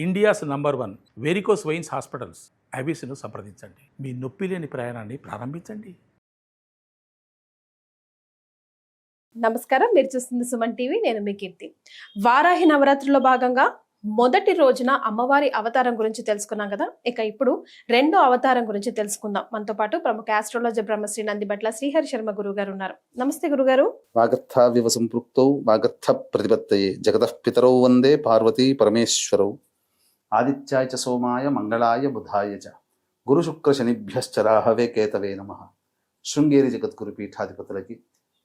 India's number 1 varicose veins hospitals ఐబీసీను సంప్రదించండి. మీ నొప్పి లేని ప్రయాణాన్ని ప్రారంభించండి. నమస్కారం, మీరు చూస్తుంది సుమన్ టీవీ. నేను మీ కీర్తి. వారాహి నవరాత్రిలో భాగంగా మొదటి రోజున అమ్మవారి అవతారం గురించి తెలుసుకున్నాం కదా. ఇక ఇప్పుడు రెండో అవతారం గురించి తెలుసుకుందాం. మనతో పాటు ప్రముఖ ఆస్ట్రాలజీ బ్రహ్మశ్రీ నందిబట్ల శ్రీహరి శర్మ గురువు గారు ఉన్నారు. నమస్తే గురుగారు. వాగర్థావివ సంపృక్తౌ వాగర్థ ప్రతిపత్తయే జగతః పితరౌ వందే పార్వతీ పరమేశ్వరౌ ఆదిత్యాయ చ సోమాయ మంగళాయ బుధాయ చ గురు శుక్ర శనిభ్యశ్చ రాహవే కేతవే నమః. శృంగేరి జగద్గురు పీఠాధిపతులకి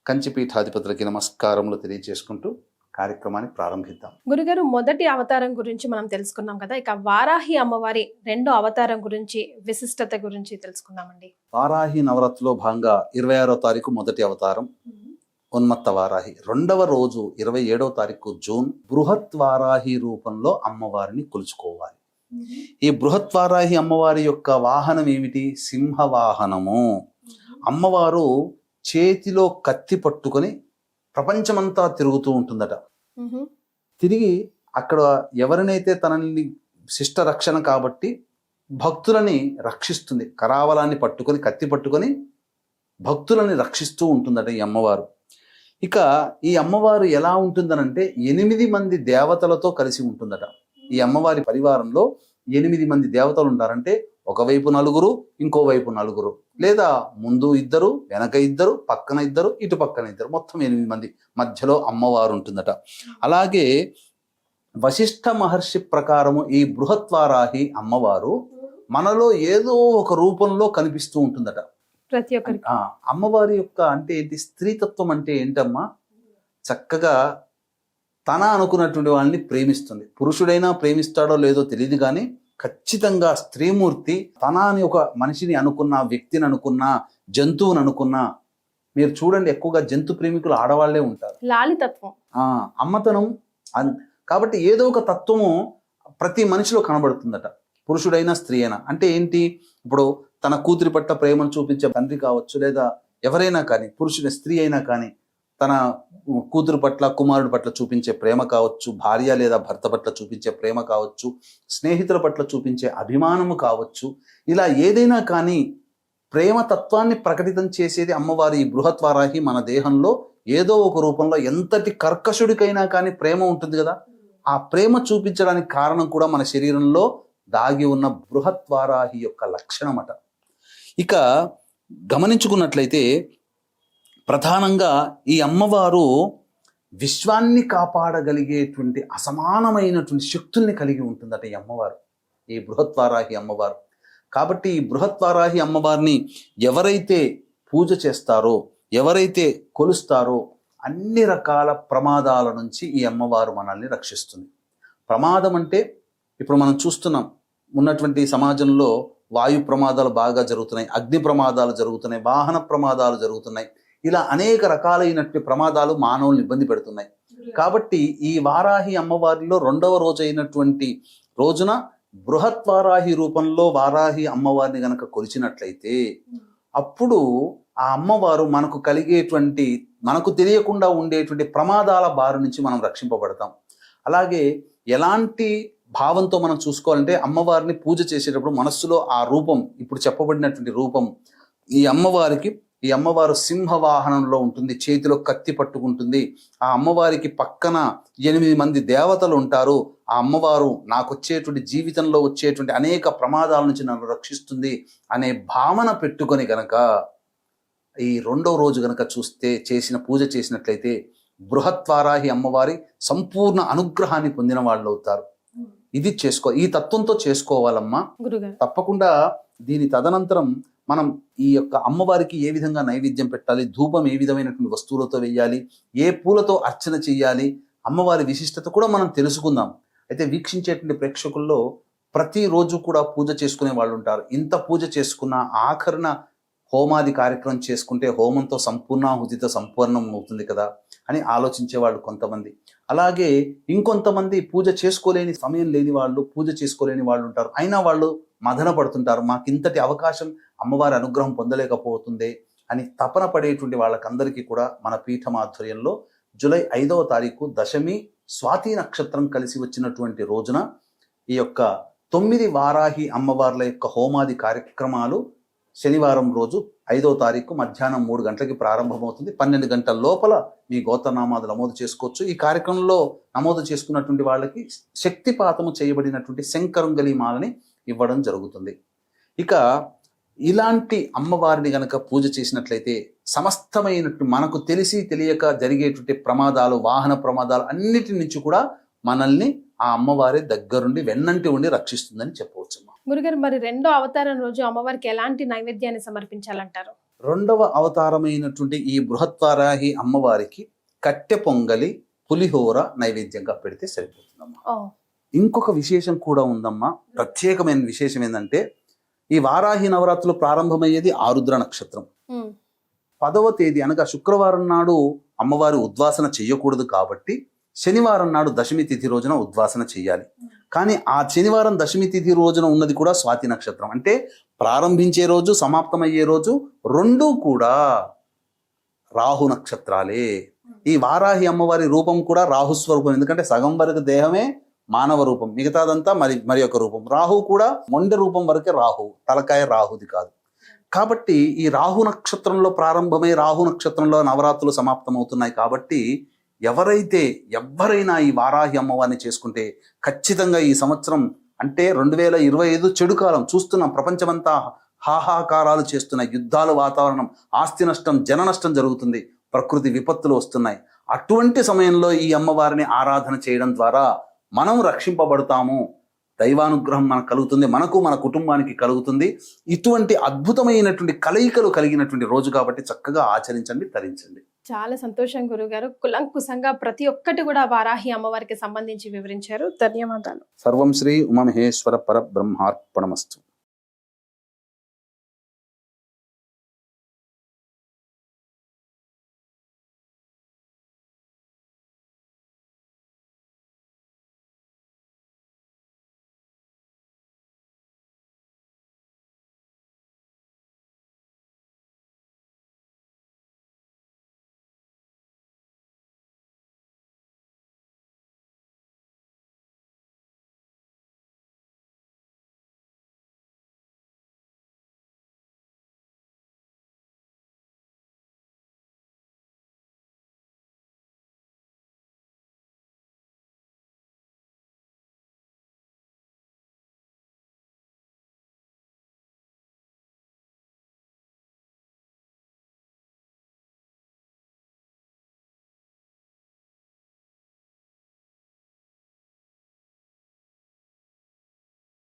కంచి పీఠాధిపతులకి నమస్కారములు తెలియజేసుకుంటూ కార్యక్రమాన్ని ప్రారంభిద్దాం. గురుగారు, మొదటి అవతారం గురించి మనం తెలుసుకున్నాం కదా. ఇక వారాహి అమ్మవారి రెండో అవతారం గురించి, విశిష్టత గురించి తెలుసుకుందామండి. వారాహి నవరాత్రిలో భాగంగా 26వ తారీఖు మొదటి అవతారం ఉన్మత్త వారాహి. రెండవ రోజు 27వ తారీఖు జూన్ బృహత్ వారాహి రూపంలో అమ్మవారిని కొలుచుకోవాలి. ఈ బృహత్ వారాహి అమ్మవారి యొక్క వాహనం ఏమిటి? సింహ వాహనము. అమ్మవారు చేతిలో కత్తి పట్టుకొని ప్రపంచమంతా తిరుగుతూ ఉంటుందట. తిరిగి అక్కడ ఎవరినైతే తనని శిష్ట రక్షణ కాబట్టి భక్తులని రక్షిస్తుంది. కరావలాన్ని పట్టుకొని కత్తి పట్టుకొని భక్తులని రక్షిస్తూ ఉంటుందట ఈ అమ్మవారు. ఇక ఈ అమ్మవారు ఎలా ఉంటుందనంటే 8 మంది దేవతలతో కలిసి ఉంటుందట. ఈ అమ్మవారి పరివారంలో 8 మంది దేవతలు ఉంటారంటే ఒకవైపు 4, ఇంకోవైపు 4, లేదా ముందు 2, వెనక 2, పక్కన 2, ఇటు పక్కన 2, మొత్తం 8 మంది మధ్యలో అమ్మవారు ఉంటుందట. అలాగే వశిష్ఠ మహర్షి ప్రకారము ఈ బృహత్వారాహి అమ్మవారు మనలో ఏదో ఒక రూపంలో కనిపిస్తూ ఉంటుందట ప్రతి ఒక్కరికి. అమ్మవారి యొక్క అంటే ఏంటి? స్త్రీతత్వం అంటే ఏంటమ్మా? చక్కగా తన అనుకున్నటువంటి వాళ్ళని ప్రేమిస్తుంది. పురుషుడైనా ప్రేమిస్తాడో లేదో తెలియదు కానీ ఖచ్చితంగా స్త్రీమూర్తి తన అని ఒక మనిషిని అనుకున్నా, వ్యక్తిని అనుకున్నా, జంతువుని అనుకున్నా, మీరు చూడండి ఎక్కువగా జంతు ప్రేమికులు ఆడవాళ్లే ఉంటారు. లాలితత్వం, అమ్మతనం. కాబట్టి ఏదో ఒక తత్వము ప్రతి మనిషిలో కనబడుతుందట. పురుషుడైనా స్త్రీ అయినా. అంటే ఏంటి? ఇప్పుడు తన కూతురి పట్ల ప్రేమను చూపించే తండ్రి కావచ్చు, లేదా ఎవరైనా కానీ, పురుషుని స్త్రీ అయినా కానీ తన కూతురు పట్ల, కుమారుడి పట్ల చూపించే ప్రేమ కావచ్చు, భార్య లేదా భర్త పట్ల చూపించే ప్రేమ కావచ్చు, స్నేహితుల పట్ల చూపించే అభిమానము కావచ్చు, ఇలా ఏదైనా కానీ ప్రేమ తత్వాన్ని ప్రకటితం చేసేది అమ్మవారి ఈ బృహత్వారాహి. మన దేహంలో ఏదో ఒక రూపంలో ఎంతటి కర్కశుడికైనా కానీ ప్రేమ ఉంటుంది కదా. ఆ ప్రేమ చూపించడానికి కారణం కూడా మన శరీరంలో దాగి ఉన్న బృహత్వారాహి యొక్క లక్షణమట. ఇక గమనించుకున్నట్లయితే ప్రధానంగా ఈ అమ్మవారు విశ్వాన్ని కాపాడగలిగేటువంటి అసమానమైనటువంటి శక్తుల్ని కలిగి ఉంటుందట ఈ అమ్మవారు, ఈ బృహత్వారాహి అమ్మవారు. కాబట్టి ఈ బృహత్వారాహి అమ్మవారిని ఎవరైతే పూజ చేస్తారో, ఎవరైతే కొలుస్తారో అన్ని రకాల ప్రమాదాల నుంచి ఈ అమ్మవారు మనల్ని రక్షిస్తుంది. ప్రమాదం అంటే ఇప్పుడు మనం చూస్తున్నాం, ఉన్నటువంటి సమాజంలో వాయు ప్రమాదాలు బాగా జరుగుతున్నాయి, అగ్ని ప్రమాదాలు జరుగుతున్నాయి, వాహన ప్రమాదాలు జరుగుతున్నాయి. ఇలా అనేక రకాలైనటువంటి ప్రమాదాలు మానవుల్ని ఇబ్బంది పెడుతున్నాయి. కాబట్టి ఈ వారాహి అమ్మవారిలో రెండవ రోజు అయినటువంటి రోజున బృహత్వారాహి రూపంలో వారాహి అమ్మవారిని గనక కొలిచినట్లయితే అప్పుడు ఆ అమ్మవారు మనకు కలిగేటువంటి, మనకు తెలియకుండా ఉండేటువంటి ప్రమాదాల బారి నుంచి మనం రక్షింపబడతాం. అలాగే ఎలాంటి భావంతో మనం చూసుకోవాలంటే అమ్మవారిని పూజ చేసేటప్పుడు మనస్సులో ఆ రూపం, ఇప్పుడు చెప్పబడినటువంటి రూపం, ఈ అమ్మవారు సింహవాహనంలో ఉంటుంది, చేతిలో కత్తి పట్టుకుంటుంది. ఆ అమ్మవారికి పక్కన 8 మంది దేవతలు ఉంటారు. ఆ అమ్మవారు నాకు వచ్చేటువంటి జీవితంలో వచ్చేటువంటి అనేక ప్రమాదాల నుంచి నన్ను రక్షిస్తుంది అనే భావన పెట్టుకొని గనక ఈ రెండవ రోజు గనక చేసిన పూజ చేసినట్లయితే బృహత్వారాహి అమ్మవారి సంపూర్ణ అనుగ్రహాన్ని పొందిన వాళ్ళు అవుతారు. ఇది ఈ తత్వంతో చేసుకోవాలమ్మా. తప్పకుండా దీని తదనంతరం మనం ఈ యొక్క అమ్మవారికి ఏ విధంగా నైవేద్యం పెట్టాలి, ధూపం ఏ విధమైనటువంటి వస్తువులతో వేయాలి, ఏ పూలతో అర్చన చెయ్యాలి, అమ్మవారి విశిష్టత కూడా మనం తెలుసుకుందాం. అయితే వీక్షించేటువంటి ప్రేక్షకుల్లో ప్రతిరోజు కూడా పూజ చేసుకునే వాళ్ళు ఉంటారు. ఇంత పూజ చేసుకున్న ఆఖరణ హోమాది కార్యక్రమం చేసుకుంటే హోమంతో సంపూర్ణాహుతితో సంపూర్ణం అవుతుంది కదా అని ఆలోచించే వాళ్ళు కొంతమంది. అలాగే ఇంకొంతమంది పూజ చేసుకోలేని సమయం లేని వాళ్ళు, పూజ చేసుకోలేని వాళ్ళు ఉంటారు. అయినా వాళ్ళు మదన పడుతుంటారు, మాకింతటి అవకాశం అమ్మవారి అనుగ్రహం పొందలేకపోతుంది అని తపన పడేటువంటి వాళ్ళకందరికీ కూడా మన పీఠం ఆధ్వర్యంలో జూలై 5వ తారీఖు దశమి స్వాతి నక్షత్రం కలిసి వచ్చినటువంటి రోజున ఈ యొక్క 9 వారాహి అమ్మవార్ల యొక్క హోమాది కార్యక్రమాలు శనివారం రోజు 5వ తారీఖు మధ్యాహ్నం 3 గంటలకి ప్రారంభమవుతుంది. 12 గంటల లోపల మీ గోత్రనామాలు నమోదు చేసుకోవచ్చు. ఈ కార్యక్రమంలో నమోదు చేసుకున్నటువంటి వాళ్ళకి శక్తిపాతము చేయబడినటువంటి శంకరుంగలి మాలని ఇవ్వడం జరుగుతుంది. ఇక ఇలాంటి అమ్మవారిని గనక పూజ చేసినట్లయితే సమస్తమైనట్టు మనకు తెలిసి తెలియక జరిగేటువంటి ప్రమాదాలు, వాహన ప్రమాదాలు అన్నిటి నుంచి కూడా మనల్ని ఆ అమ్మవారి దగ్గరుండి వెన్నంటి ఉండి రక్షిస్తుందని చెప్పవచ్చు. గురుగారు, మరి రెండో అవతారం రోజు అమ్మవారికి ఎలాంటి నైవేద్యాన్ని సమర్పించాలంటారు? 2వ అవతారమైనటువంటి ఈ బృహత్వారాహి అమ్మవారికి కట్టె పొంగలి, పులిహోర నైవేద్యంగా పెడితే సరిపోతుందమ్మా. ఇంకొక విశేషం కూడా ఉందమ్మా. ప్రత్యేకమైన విశేషం ఏంటంటే ఈ వారాహి నవరాత్రులు ప్రారంభమయ్యేది ఆరుద్ర నక్షత్రం. 10వ తేదీ అనగా శుక్రవారం నాడు అమ్మవారి ఉద్వాసన చెయ్యకూడదు కాబట్టి శనివారం నాడు దశమి తిథి రోజున ఉద్వాసన చెయ్యాలి. కానీ ఆ శనివారం దశమి తిథి రోజున ఉన్నది కూడా స్వాతి నక్షత్రం. అంటే ప్రారంభించే రోజు, సమాప్తమయ్యే రోజు రెండూ కూడా రాహు నక్షత్రాలే. ఈ వారాహి అమ్మవారి రూపం కూడా రాహుస్వరూపం. ఎందుకంటే సగం వరకు దేహమే మానవ రూపం, మిగతాదంతా మరి ఒక రూపం. రాహు కూడా మొండె రూపం వరకే రాహు, తలకాయ రాహుది కాదు. కాబట్టి ఈ రాహు నక్షత్రంలో ప్రారంభమై రాహు నక్షత్రంలో నవరాత్రులు సమాప్తమవుతున్నాయి. కాబట్టి ఎవరైనా ఈ వారాహి అమ్మవారిని చేసుకుంటే ఖచ్చితంగా ఈ సంవత్సరం అంటే 2025 చెడు కాలం చూస్తున్నాం. ప్రపంచమంతా హాహాకారాలు చేస్తున్నాయి, యుద్ధాలు, వాతావరణం, ఆస్తి నష్టం, జన నష్టం జరుగుతుంది, ప్రకృతి విపత్తులు వస్తున్నాయి. అటువంటి సమయంలో ఈ అమ్మవారిని ఆరాధన చేయడం ద్వారా మనం రక్షింపబడతాము, దైవానుగ్రహం మనకు కలుగుతుంది, మనకు మన కుటుంబానికి కలుగుతుంది. ఇటువంటి అద్భుతమైనటువంటి కలయికలు కలిగినటువంటి రోజు కాబట్టి చక్కగా ఆచరించండి, తరించండి. చాలా సంతోషం గురుగారు. కులంకుశంగా ప్రతి ఒక్కటి కూడా వారాహి అమ్మవారికి సంబంధించి వివరించారు. ధన్యవాదాలు. సర్వం శ్రీ ఉమామహేశ్వర పరబ్రహ్మార్పణమస్తు.